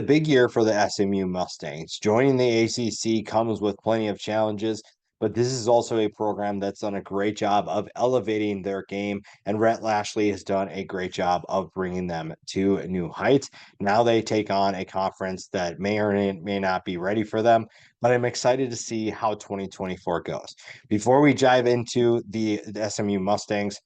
A big year for the SMU Mustangs. Joining the ACC comes with plenty of challenges, but this is also a program that's done a great job of elevating their game, and Rhett Lashlee has done a great job of bringing them to new heights. Now they take on a conference that may or may not be ready for them, but I'm excited to see how 2024 goes. Before we dive into the SMU Mustangs,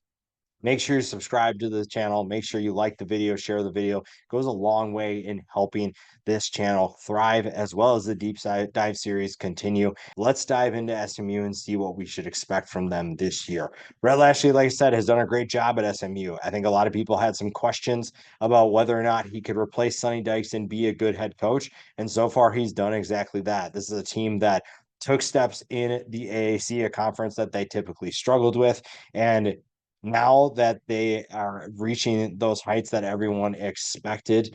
make sure you subscribe to the channel. Make sure you like the video, share the video. It goes a long way in helping this channel thrive, as well as the deep dive series continue. Let's dive into SMU and see what we should expect from them this year. Rhett Lashlee, like I said, has done a great job at SMU. I think a lot of people had some questions about whether or not he could replace Sonny Dykes and be a good head coach. And so far, he's done exactly that. This is a team that took steps in the AAC, a conference that they typically struggled with. And now that they are reaching those heights that everyone expected,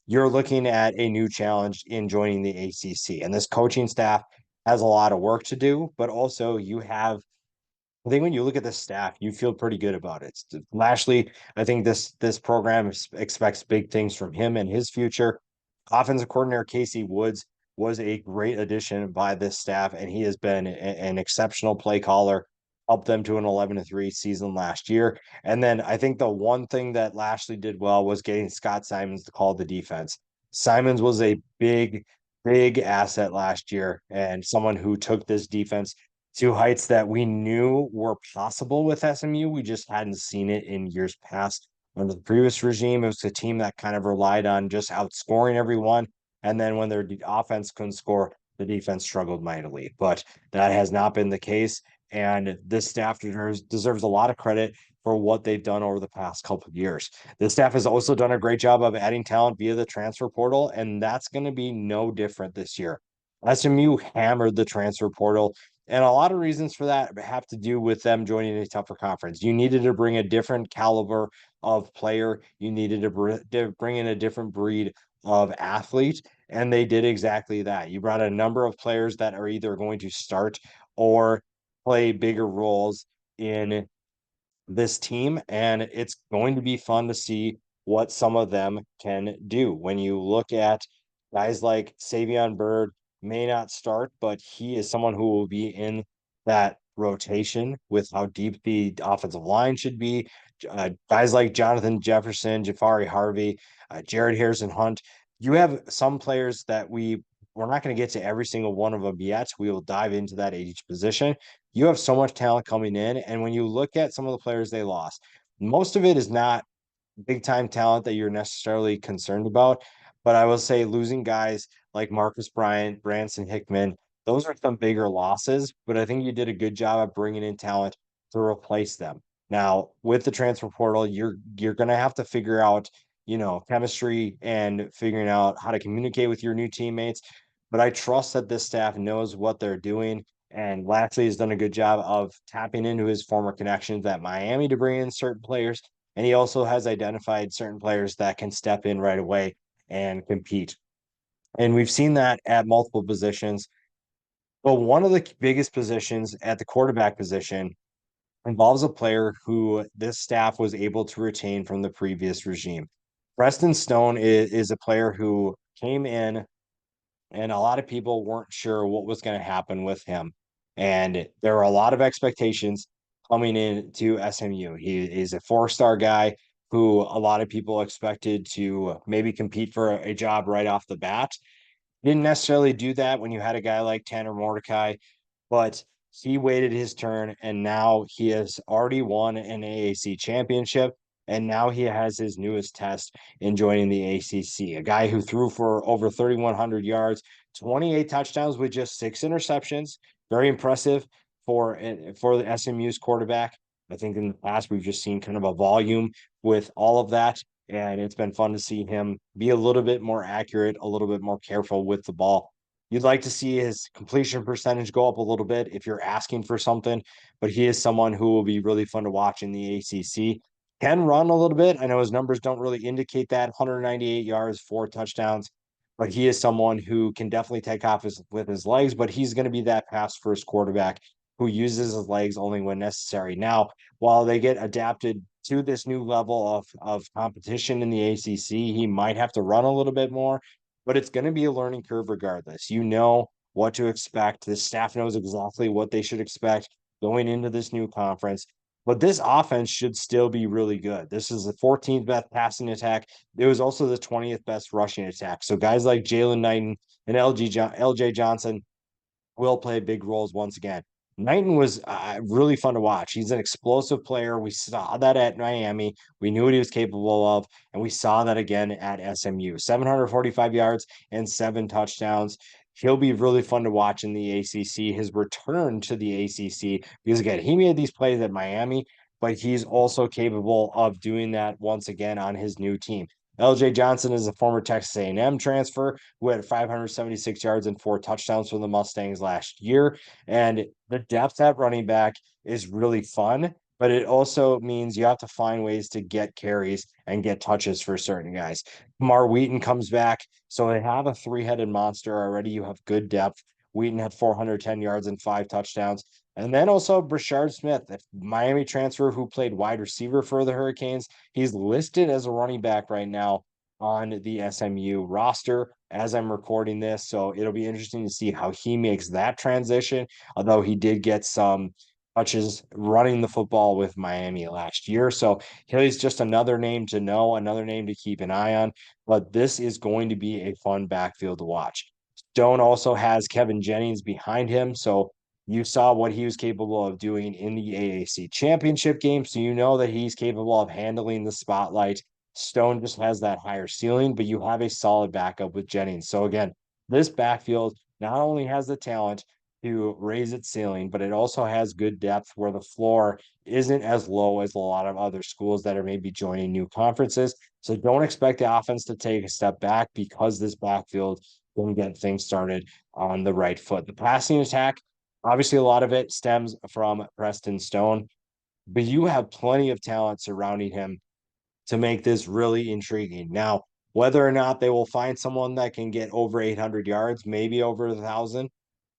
you're looking at a new challenge in joining the ACC. And this coaching staff has a lot of work to do, but also you have, I think when you look at the staff, you feel pretty good about it. Lashlee, I think this program expects big things from him and his future. Offensive coordinator Casey Woods was a great addition by this staff, and he has been an exceptional play caller, helped them to an 11-3 season last year. And then I think the one thing that Lashlee did well was getting Scott Simons to call the defense. Simons was a big asset last year, and someone who took this defense to heights that we knew were possible with SMU. We just hadn't seen it in years past. Under the previous regime, it was a team that kind of relied on just outscoring everyone. And then when their offense couldn't score, the defense struggled mightily. But that has not been the case. And this staff deserves a lot of credit for what they've done over the past couple of years. This staff has also done a great job of adding talent via the transfer portal, and that's going to be no different this year. SMU hammered the transfer portal, and a lot of reasons for that have to do with them joining a tougher conference. You needed to bring a different caliber of player. You needed to bring in a different breed of athlete, and they did exactly that. You brought a number of players that are either going to start or play bigger roles in this team, and it's going to be fun to see what some of them can do. When you look at guys like Savion Byrd, may not start, but he is someone who will be in that rotation with how deep the offensive line should be. Guys like Jonathan Jefferson, Jafari Harvey, Jared Harrison Hunt. You have some players that we're not going to get to every single one of them yet. We will dive into that at each position. You have so much talent coming in. And when you look at some of the players they lost, most of it is not big time talent that you're necessarily concerned about. But I will say losing guys like Marcus Bryant, Branson Hickman, those are some bigger losses. But I think you did a good job of bringing in talent to replace them. Now, with the transfer portal, you're going to have to figure out, chemistry and figuring out how to communicate with your new teammates. But I trust that this staff knows what they're doing. And Lashley has done a good job of tapping into his former connections at Miami to bring in certain players. And he also has identified certain players that can step in right away and compete. And we've seen that at multiple positions. But one of the biggest positions at the quarterback position involves a player who this staff was able to retain from the previous regime. Preston Stone is a player who came in, and a lot of people weren't sure what was going to happen with him. And there were a lot of expectations coming in to SMU. He is a four-star guy who a lot of people expected to maybe compete for a job right off the bat. Didn't necessarily do that when you had a guy like Tanner Mordecai, but he waited his turn, and now he has already won an AAC championship. And now he has his newest test in joining the ACC. A guy who threw for over 3,100 yards, 28 touchdowns with just 6 interceptions. Very impressive for the SMU's quarterback. I think in the past we've just seen kind of a volume with all of that, and it's been fun to see him be a little bit more accurate, a little bit more careful with the ball. You'd like to see his completion percentage go up a little bit if you're asking for something, but he is someone who will be really fun to watch in the ACC. Can run a little bit. I know his numbers don't really indicate that. 198 yards, 4 touchdowns, but he is someone who can definitely take off with his legs, but he's going to be that pass first quarterback who uses his legs only when necessary. Now, while they get adapted to this new level of competition in the ACC, he might have to run a little bit more. but it's going to be a learning curve regardless. You know what to expect. The staff knows exactly what they should expect going into this new conference. But this offense should still be really good. This is the 14th best passing attack. It was also the 20th best rushing attack. So guys like Jalen Knighton and LJ Johnson will play big roles once again. Knighton was really fun to watch. He's an explosive player. We saw that at Miami. We knew what he was capable of, and we saw that again at SMU. 745 yards and 7 touchdowns. He'll be really fun to watch in the ACC. His return to the ACC, because again, he made these plays at Miami, but he's also capable of doing that once again on his new team. LJ Johnson is a former Texas A&M transfer who had 576 yards and 4 touchdowns for the Mustangs last year. And the depth at running back is really fun, but it also means you have to find ways to get carries and get touches for certain guys. Kamar Wheaton comes back. So they have a three-headed monster already. You have good depth. Wheaton had 410 yards and 5 touchdowns. And then also Brashard Smith, a Miami transfer who played wide receiver for the Hurricanes. He's listed as a running back right now on the SMU roster as I'm recording this. So it'll be interesting to see how he makes that transition, although he did get some touches running the football with Miami last year. So he's just another name to know, another name to keep an eye on. But this is going to be a fun backfield to watch. Stone also has Kevin Jennings behind him. So you saw what he was capable of doing in the AAC championship game. So you know that he's capable of handling the spotlight. Stone just has that higher ceiling, but you have a solid backup with Jennings. So again, this backfield not only has the talent to raise its ceiling, but it also has good depth where the floor isn't as low as a lot of other schools that are maybe joining new conferences. So don't expect the offense to take a step back because this backfield can get things started on the right foot. The passing attack, obviously, a lot of it stems from Preston Stone, but you have plenty of talent surrounding him to make this really intriguing. Now, whether or not they will find someone that can get over 800 yards, maybe over 1,000,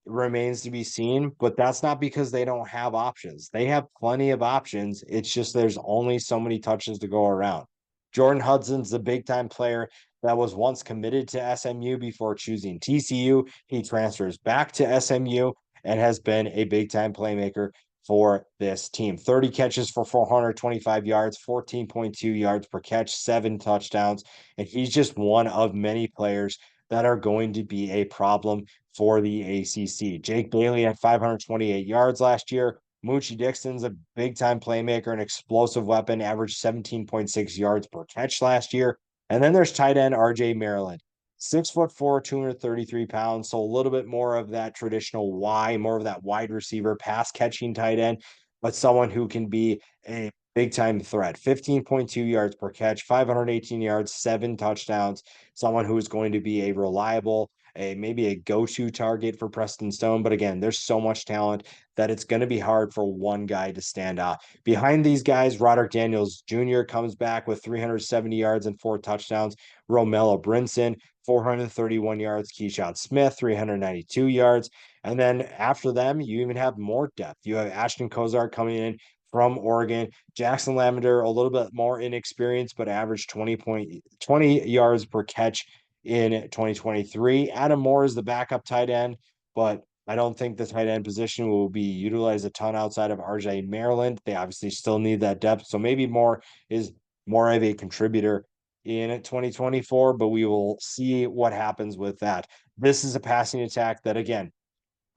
remains to be seen, but that's not because they don't have options. They have plenty of options. It's just there's only so many touches to go around. Jordan Hudson's the big time player that was once committed to SMU before choosing TCU. He transfers back to SMU and has been a big time playmaker for this team. 30 catches for 425 yards, 14.2 yards per catch, 7 touchdowns. And he's just one of many players that are going to be a problem for the ACC. Jake Bailey had 528 yards last year. Moochie Dixon's a big time playmaker, an explosive weapon, averaged 17.6 yards per catch last year. And then there's tight end RJ Maryland. 6'4", 233 pounds. So a little bit more of that traditional Y, more of that wide receiver pass catching tight end, but someone who can be a big time threat. 15.2 yards per catch, 518 yards, 7 touchdowns. Someone who is going to be a reliable, maybe a go-to target for Preston Stone. But again, there's so much talent that it's going to be hard for one guy to stand out. Behind these guys, Roderick Daniels Jr. comes back with 370 yards and 4 touchdowns. Romello Brinson, 431 yards. Keyshawn Smith, 392 yards. And then after them, you even have more depth. You have Ashton Kozar coming in from Oregon. Jackson Lavender, a little bit more inexperienced, but averaged 20 yards per catch in 2023. Adam Moore is the backup tight end, but I don't think the tight end position will be utilized a ton outside of RJ Maryland. They obviously still need that depth. So maybe Moore is more of a contributor in 2024, but we will see what happens with that. This is a passing attack that, again,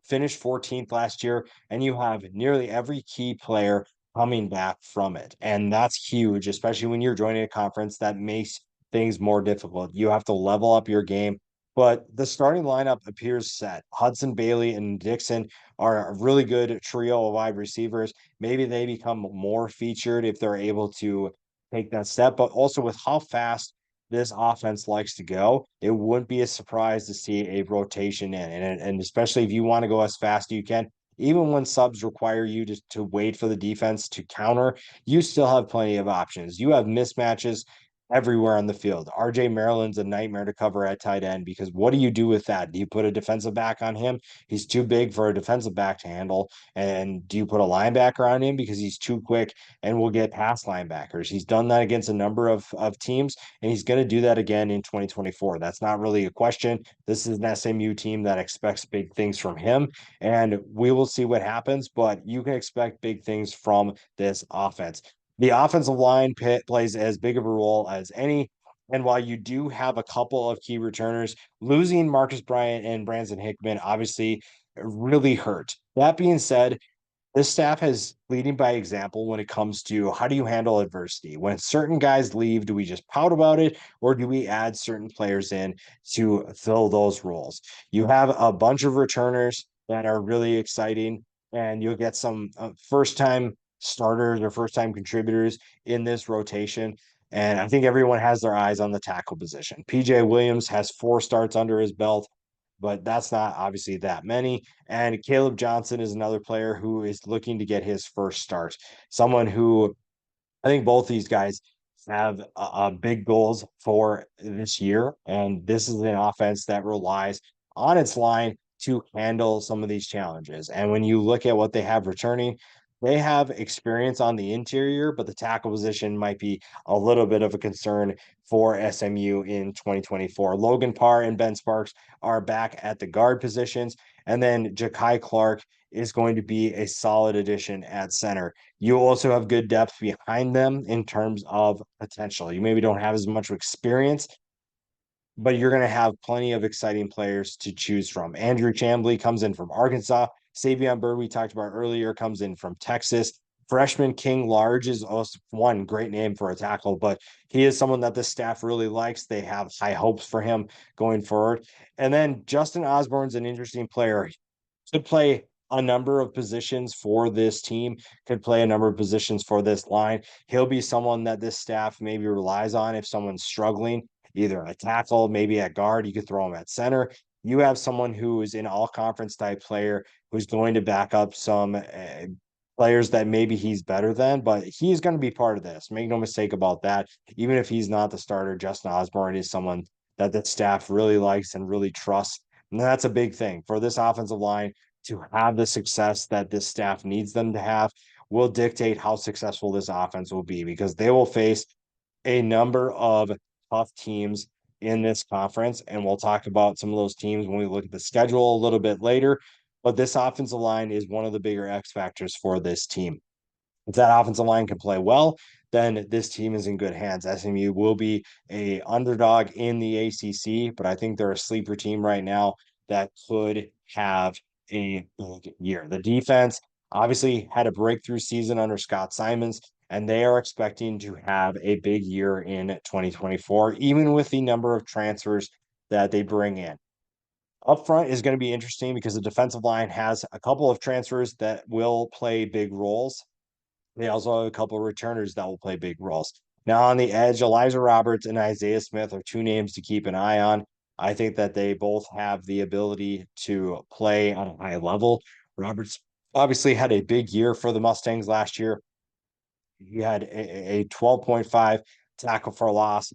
finished 14th last year, and you have nearly every key player coming back from it. And that's huge, especially when you're joining a conference that makes things more difficult. You have to level up your game. But the starting lineup appears set. Hudson, Bailey, and Dixon are a really good trio of wide receivers. Maybe they become more featured if they're able to take that step. But also with how fast this offense likes to go, it wouldn't be a surprise to see a rotation in. And especially if you want to go as fast as you can, even when subs require you to wait for the defense to counter, you still have plenty of options. You have mismatches everywhere on the field. RJ Maryland's a nightmare to cover at tight end because what do you do with that? Do you put a defensive back on him? He's too big for a defensive back to handle. And do you put a linebacker on him because he's too quick and will get past linebackers? He's done that against a number of teams, and he's going to do that again in 2024. That's not really a question. This is an SMU team that expects big things from him, and we will see what happens, but you can expect big things from this offense. The offensive line plays as big of a role as any. And while you do have a couple of key returners, losing Marcus Bryant and Branson Hickman obviously really hurt. That being said, this staff is leading by example when it comes to how do you handle adversity? When certain guys leave, do we just pout about it or do we add certain players in to fill those roles? You have a bunch of returners that are really exciting, and you'll get some first time starters or first time contributors in this rotation. And I think everyone has their eyes on the tackle position. PJ Williams has 4 starts under his belt, but that's not obviously that many. And Caleb Johnson is another player who is looking to get his first start. Someone who I think both these guys have big goals for this year. And this is an offense that relies on its line to handle some of these challenges. And when you look at what they have returning, they have experience on the interior, but the tackle position might be a little bit of a concern for SMU in 2024. Logan Parr and Ben Sparks are back at the guard positions. And then Ja'Kai Clark is going to be a solid addition at center. You also have good depth behind them in terms of potential. You maybe don't have as much experience, but you're going to have plenty of exciting players to choose from. Andrew Chambly comes in from Arkansas. Savion Bird, we talked about earlier, comes in from Texas. Freshman King Large is also one great name for a tackle, but he is someone that the staff really likes. They have high hopes for him going forward. And then Justin Osborne's an interesting player. Could play a number of positions for this team, could play a number of positions for this line. He'll be someone that this staff maybe relies on if someone's struggling, either at tackle, maybe at guard. You could throw him at center. You have someone who is an all conference type player who's going to back up some players that maybe he's better than, but he's going to be part of this. Make no mistake about that. Even if he's not the starter, Justin Osborne is someone that the staff really likes and really trusts. And that's a big thing for this offensive line to have the success that this staff needs them to have will dictate how successful this offense will be because they will face a number of tough teams in this conference. And we'll talk about some of those teams when we look at the schedule a little bit later. But this offensive line is one of the bigger X factors for this team. If that offensive line can play well, then this team is in good hands. SMU will be a underdog in the ACC, but I think they're a sleeper team right now that could have a big year. The defense obviously had a breakthrough season under Scott Simons, and they are expecting to have a big year in 2024, even with the number of transfers that they bring in. Up front is going to be interesting because the defensive line has a couple of transfers that will play big roles. They also have a couple of returners that will play big roles. Now on the edge, Elijah Roberts and Isaiah Smith are 2 names to keep an eye on. I think that they both have the ability to play on a high level. Roberts obviously had a big year for the Mustangs last year. He had a 12.5 tackle for loss,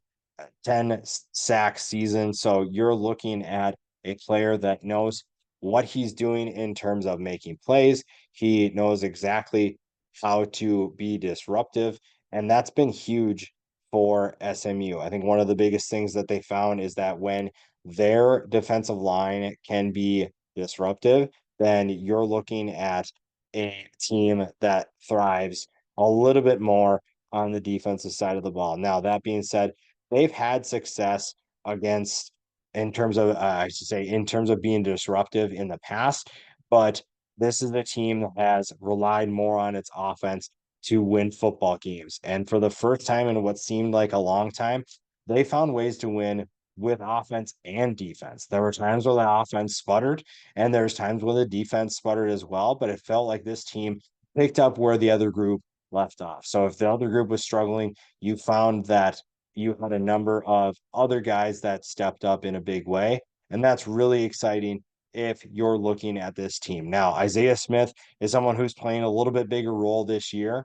10 sack season. So you're looking at a player that knows what he's doing in terms of making plays. He knows exactly how to be disruptive. And that's been huge for SMU. I think one of the biggest things that they found is that when their defensive line can be disruptive, then you're looking at a team that thrives a little bit more on the defensive side of the ball. Now, that being said, they've had success against, in terms of, I should say, in terms of being disruptive in the past, but this is a team that has relied more on its offense to win football games. And for the first time in what seemed like a long time, they found ways to win with offense and defense. There were times where the offense sputtered, and there's times where the defense sputtered as well, but it felt like this team picked up where the other group left off. So if the other group was struggling, you found that you had a number of other guys that stepped up in a big way. And that's really exciting if you're looking at this team. Now, Isaiah Smith is someone who's playing a little bit bigger role this year.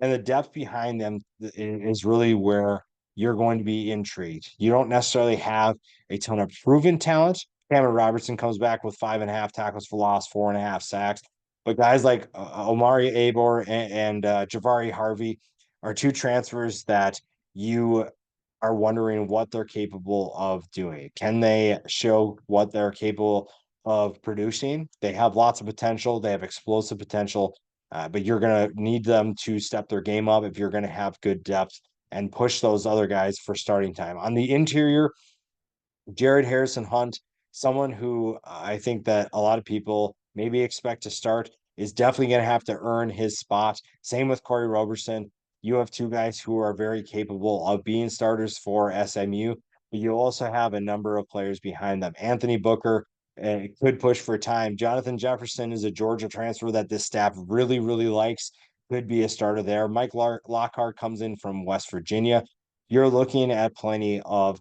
And the depth behind them is really where you're going to be intrigued. You don't necessarily have a ton of proven talent. Cameron Robertson comes back with 5.5 tackles for loss, 4.5 sacks. But guys like Omari Abor and Javari Harvey are two transfers that you are wondering what they're capable of doing. Can they show what they're capable of producing? They have lots of potential. They have explosive potential, but you're going to need them to step their game up if you're going to have good depth and push those other guys for starting time. On the interior, Jared Harrison Hunt, someone who I think that a lot of people maybe expect to start, is definitely going to have to earn his spot. Same with Corey Roberson. You have two guys who are very capable of being starters for SMU, but you also have a number of players behind them. Anthony Booker could push for time. Jonathan Jefferson is a Georgia transfer that this staff really, really likes. Could be a starter there. Mike Lockhart comes in from West Virginia. You're looking at plenty of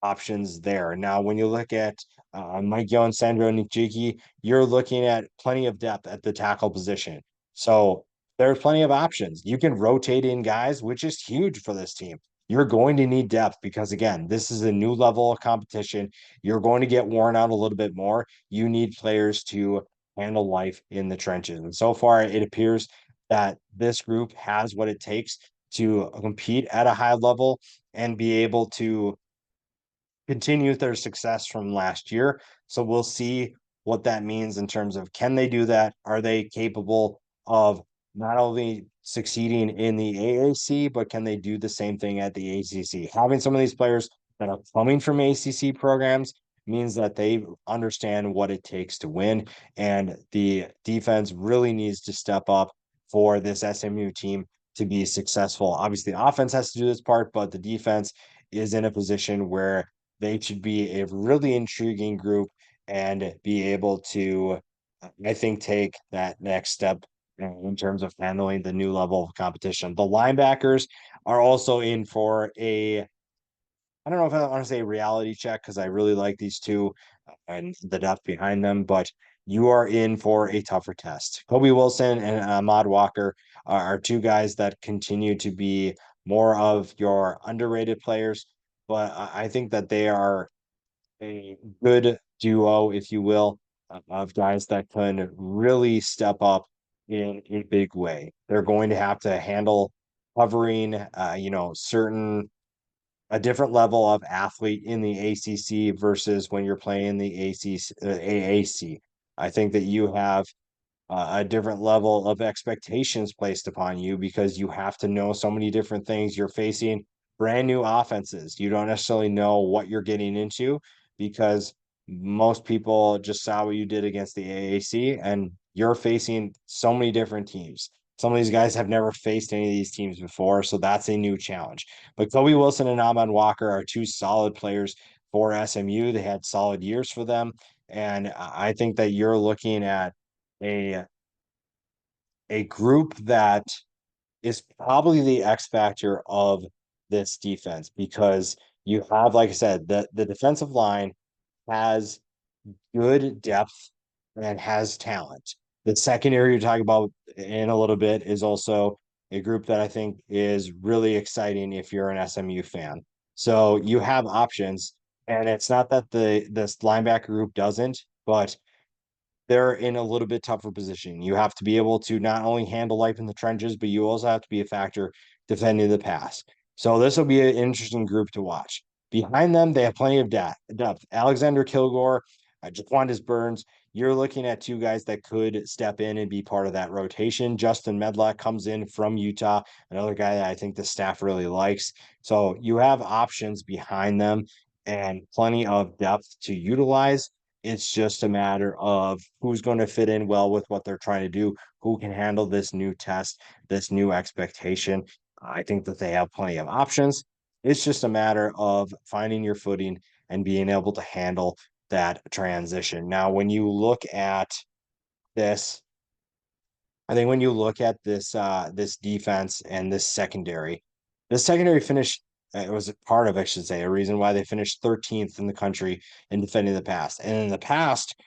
options there. Now, when you look at Mike Yo and Sandro Nijiki, you're looking at plenty of depth at the tackle position. So there's plenty of options. You can rotate in guys, which is huge for this team. You're going to need depth because, again, this is a new level of competition. You're going to get worn out a little bit more. You need players to handle life in the trenches. And so far, it appears that this group has what it takes to compete at a high level and be able to continue their success from last year. So we'll see what that means in terms of can they do that? Are they capable of not only succeeding in the AAC, but can they do the same thing at the ACC? Having some of these players that are coming from ACC programs means that they understand what it takes to win. And the defense really needs to step up for this SMU team to be successful. Obviously, the offense has to do this part, but the defense is in a position where they should be a really intriguing group and be able to, I think, take that next step in terms of handling the new level of competition. The linebackers are also in for a, I don't know if I want to say reality check because I really like these two and the depth behind them, but you are in for a tougher test. Kobe Wilson and Ahmad Walker are two guys that continue to be more of your underrated players, but I think that they are a good duo, if you will, of guys that can really step up in a big way. They're going to have to handle covering, certain a different level of athlete in the ACC versus when you're playing the ACC, AAC. I think that you have a different level of expectations placed upon you because you have to know so many different things. You're facing brand new offenses. You don't necessarily know what you're getting into because most people just saw what you did against the AAC and you're facing so many different teams. Some of these guys have never faced any of these teams before, so that's a new challenge. But Kobe Wilson and Ahmad Walker are two solid players for SMU. They had solid years for them. And I think that you're looking at a a group that is probably the X factor of this defense because you have, like I said, the defensive line has good depth and has talent. The secondary you're talking about in a little bit is also a group that I think is really exciting if you're an SMU fan. So you have options, and it's not that the this linebacker group doesn't, but they're in a little bit tougher position. You have to be able to not only handle life in the trenches, but you also have to be a factor defending the pass. So this will be an interesting group to watch. Behind them, they have plenty of depth. Alexander Kilgore, Jaquandis Burns. You're looking at two guys that could step in and be part of that rotation. Justin Medlock comes in from Utah, another guy that I think the staff really likes. So you have options behind them and plenty of depth to utilize. It's just a matter of who's going to fit in well with what they're trying to do, who can handle this new test, this new expectation. I think that they have plenty of options. It's just a matter of finding your footing and being able to handle that transition. Now, when you look at this, I think when you look at this defense and this secondary finished it was a part of, I should say, a reason why they finished 13th in the country in defending the pass. And in the past,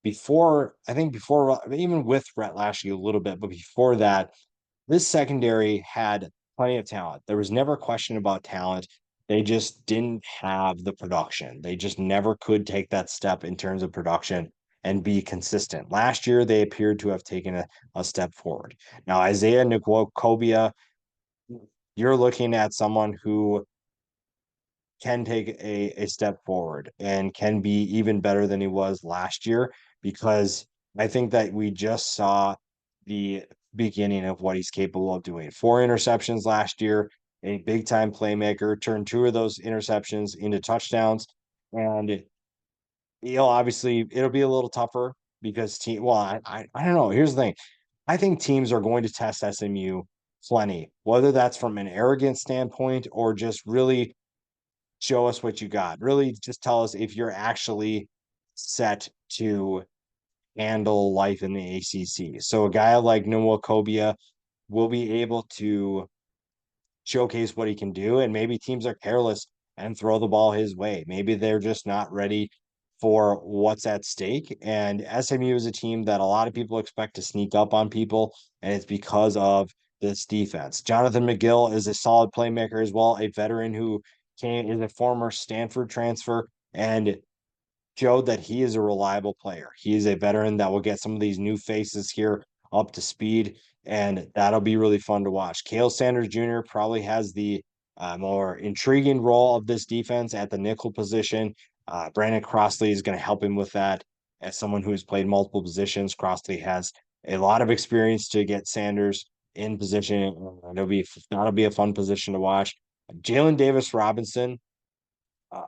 before even with Rhett Lashlee a little bit, but before that, this secondary had plenty of talent. There was never a question about talent. They just didn't have the production. They just never could take that step in terms of production and be consistent. Last year, they appeared to have taken a step forward. Now, Isaiah Nwokobia, you're looking at someone who can take a step forward and can be even better than he was last year because I think that we just saw the beginning of what he's capable of doing. Four interceptions last year, a big time playmaker, turned two of those interceptions into touchdowns. And he'll obviously it'll be a little tougher because I don't know. Here's the thing. I think teams are going to test SMU plenty, whether that's from an arrogant standpoint or just really show us what you got. Really just tell us if you're actually set to handle life in the ACC. So a guy like Noah Kobia will be able to showcase what he can do, and maybe teams are careless and throw the ball his way. Maybe they're just not ready for what's at stake. And SMU is a team that a lot of people expect to sneak up on people, and it's because of this defense. Jonathan McGill is a solid playmaker as well, a veteran who is a former Stanford transfer and showed that he is a reliable player. He is a veteran that will get some of these new faces here up to speed, and that'll be really fun to watch. Cale Sanders Jr. probably has the more intriguing role of this defense at the nickel position. Brandon Crossley is going to help him with that as someone who's played multiple positions. Crossley has a lot of experience to get Sanders in position. That'll be a fun position to watch. Jalen Davis Robinson,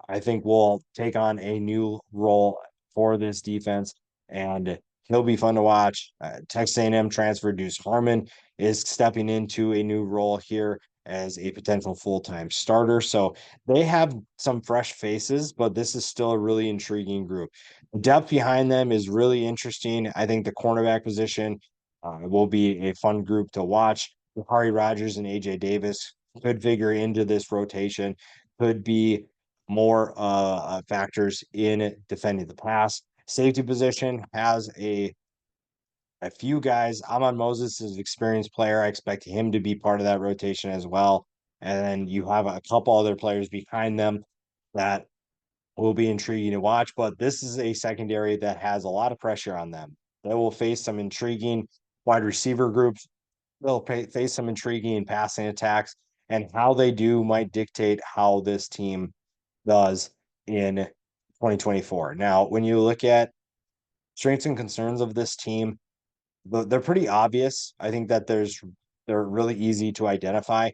I think will take on a new role for this defense, and he'll be fun to watch. Texas A&M transfer Deuce Harmon is stepping into a new role here as a potential full-time starter. So they have some fresh faces, but this is still a really intriguing group. The depth behind them is really interesting. I think the cornerback position will be a fun group to watch. Hari Rogers and AJ Davis could figure into this rotation, could be more factors in defending the pass. Safety position has a few guys. Amon Moses is an experienced player. I expect him to be part of that rotation as well. And then you have a couple other players behind them that will be intriguing to watch. But this is a secondary that has a lot of pressure on them. They will face some intriguing wide receiver groups. Face some intriguing passing attacks, and how they do might dictate how this team does in 2024. Now, when you look at strengths and concerns of this team, they're pretty obvious. I think that they're really easy to identify.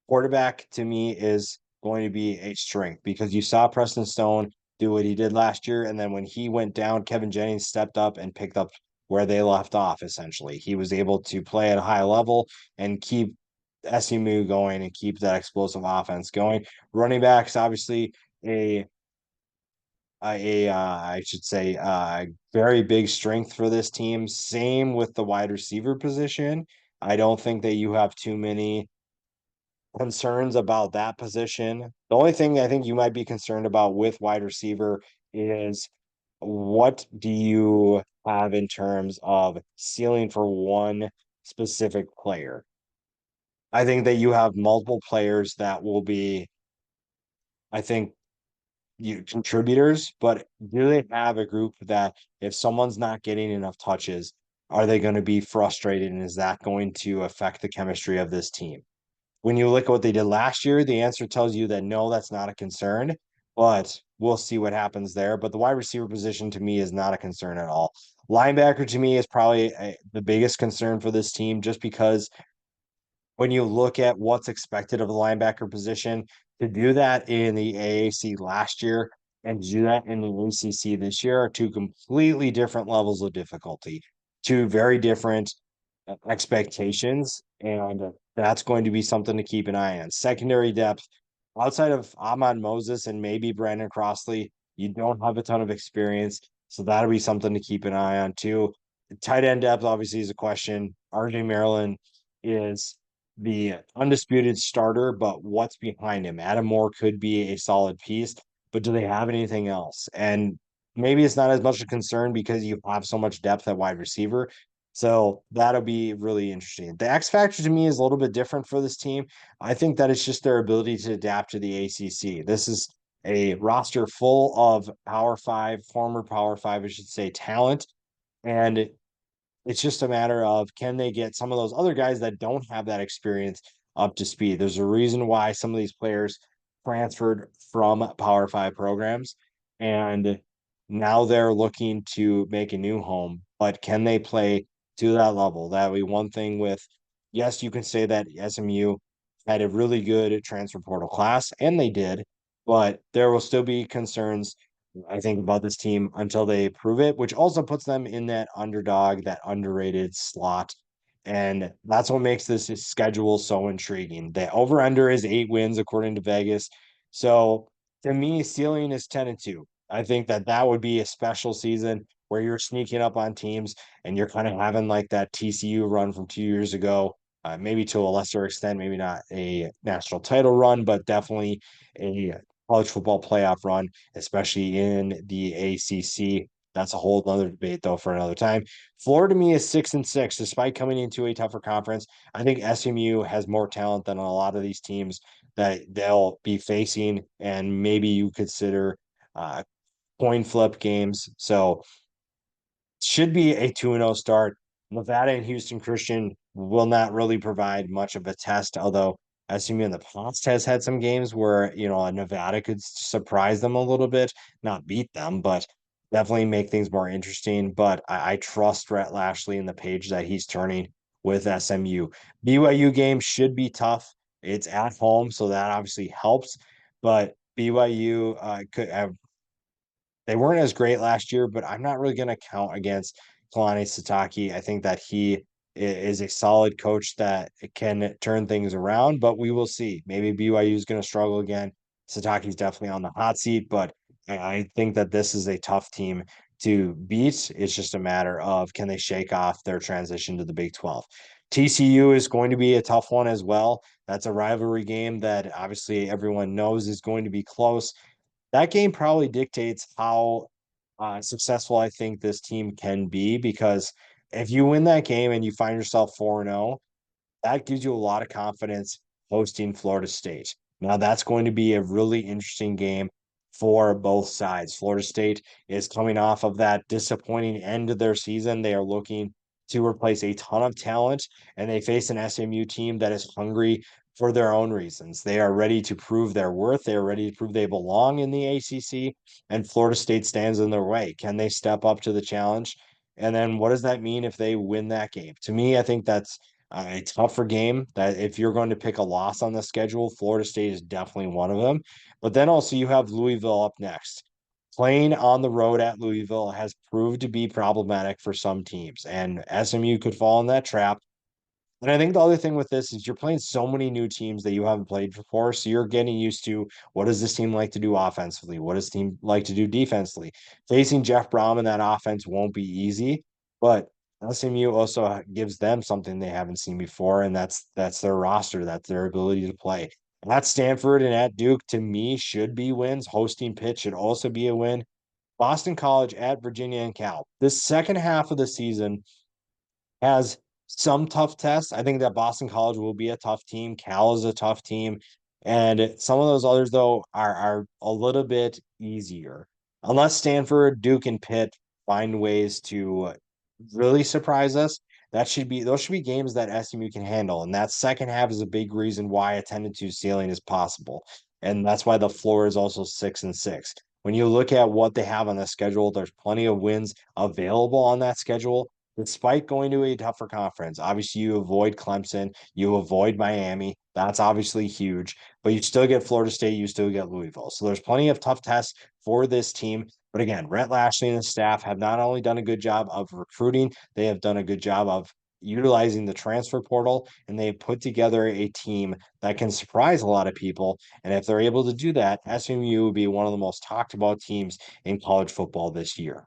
Quarterback to me is going to be a strength because you saw Preston Stone do what he did last year, and then when he went down, Kevin Jennings stepped up and picked up where they left off. Essentially, he was able to play at a high level and keep SMU going and keep that explosive offense going. Running backs, obviously, a I should say very big strength for this team. Same with the wide receiver position. I don't think that you have too many concerns about that position. The only thing I think you might be concerned about with wide receiver is what do you have in terms of ceiling for one specific player? I think that you have multiple players that will be, I think, contributors, but do they have a group that if someone's not getting enough touches, are they going to be frustrated? And is that going to affect the chemistry of this team? When you look at what they did last year, the answer tells you that no, that's not a concern, but we'll see what happens there. But the wide receiver position to me is not a concern at all. Linebacker to me is probably the biggest concern for this team just because when you look at what's expected of the linebacker position, to do that in the AAC last year and to do that in the ACC this year are two completely different levels of difficulty, two very different expectations. And that's going to be something to keep an eye on. Secondary depth, outside of Ahmad Moses and maybe Brandon Crossley, you don't have a ton of experience. So that'll be something to keep an eye on too. Tight end depth obviously is a question. RJ Maryland is the undisputed starter, but what's behind him? Adam Moore could be a solid piece, but do they have anything else? And maybe it's not as much a concern because you have so much depth at wide receiver, So that'll be really interesting. The X factor to me is a little bit different for this team. I think that it's just their ability to adapt to the ACC. This is a roster full of Power Five, former Power Five, I should say, talent. And it's just a matter of can they get some of those other guys that don't have that experience up to speed. There's a reason why some of these players transferred from Power Five programs, and now they're looking to make a new home. But can they play to that level? That would be one thing with, yes, you can say that SMU had a really good transfer portal class, and they did, but there will still be concerns I think about this team until they prove it, which also puts them in that underdog, that underrated slot. And that's what makes this schedule so intriguing. The over under is 8 wins according to Vegas. So to me, ceiling is 10-2. I think that that would be a special season where you're sneaking up on teams and you're kind of having like that TCU run from 2 years ago, maybe to a lesser extent, maybe not a national title run, but definitely a college football playoff run, especially in the ACC. That's a whole other debate, though, for another time. Florida to me is 6-6, despite coming into a tougher conference. I think SMU has more talent than a lot of these teams that they'll be facing, and maybe you consider uh, coin flip games. So should be a 2-0 start. Nevada and Houston Christian will not really provide much of a test, although SMU in the past has had some games where, Nevada could surprise them a little bit, not beat them, but definitely make things more interesting. But I trust Rhett Lashlee and the page that he's turning with SMU. BYU game should be tough. It's at home, so that obviously helps. But BYU could have they weren't as great last year, but I'm not really going to count against Kalani Sitake. I think that he is a solid coach that can turn things around, but we will see. Maybe BYU is going to struggle again. Sitake's definitely on the hot seat, but I think that this is a tough team to beat. It's just a matter of can they shake off their transition to the Big 12. TCU is going to be a tough one as well. That's a rivalry game that obviously everyone knows is going to be close. That game probably dictates how successful I think this team can be because if you win that game and you find yourself 4-0, that gives you a lot of confidence hosting Florida State. Now, that's going to be a really interesting game for both sides. Florida State is coming off of that disappointing end of their season. They are looking to replace a ton of talent, and they face an SMU team that is hungry for their own reasons. They are ready to prove their worth. They are ready to prove they belong in the ACC, and Florida State stands in their way. Can they step up to the challenge? And then what does that mean if they win that game? To me, I think that's a tougher game that if you're going to pick a loss on the schedule, Florida State is definitely one of them. But then also you have Louisville up next. Playing on the road at Louisville has proved to be problematic for some teams, and SMU could fall in that trap. And I think the other thing with this is you're playing so many new teams that you haven't played before. So you're getting used to what does this team like to do offensively? What does team like to do defensively? Facing Jeff Brom in that offense won't be easy, but SMU also gives them something they haven't seen before, and that's their roster, that's their ability to play. At Stanford and at Duke, to me, should be wins. Hosting Pitt should also be a win. Boston College at Virginia and Cal. This second half of the season has some tough tests. I think that Boston College will be a tough team. Cal is a tough team. And some of those others, though, are a little bit easier. Unless Stanford, Duke, and Pitt find ways to really surprise us, those should be games that SMU can handle. And that second half is a big reason why a 10-2 ceiling is possible. And that's why the floor is also 6-6. When you look at what they have on the schedule, there's plenty of wins available on that schedule despite going to a tougher conference. Obviously, you avoid Clemson, you avoid Miami. That's obviously huge, but you still get Florida State, you still get Louisville. So there's plenty of tough tests for this team. But again, Rhett Lashlee and the staff have not only done a good job of recruiting, they have done a good job of utilizing the transfer portal, and they put together a team that can surprise a lot of people. And if they're able to do that, SMU will be one of the most talked about teams in college football this year.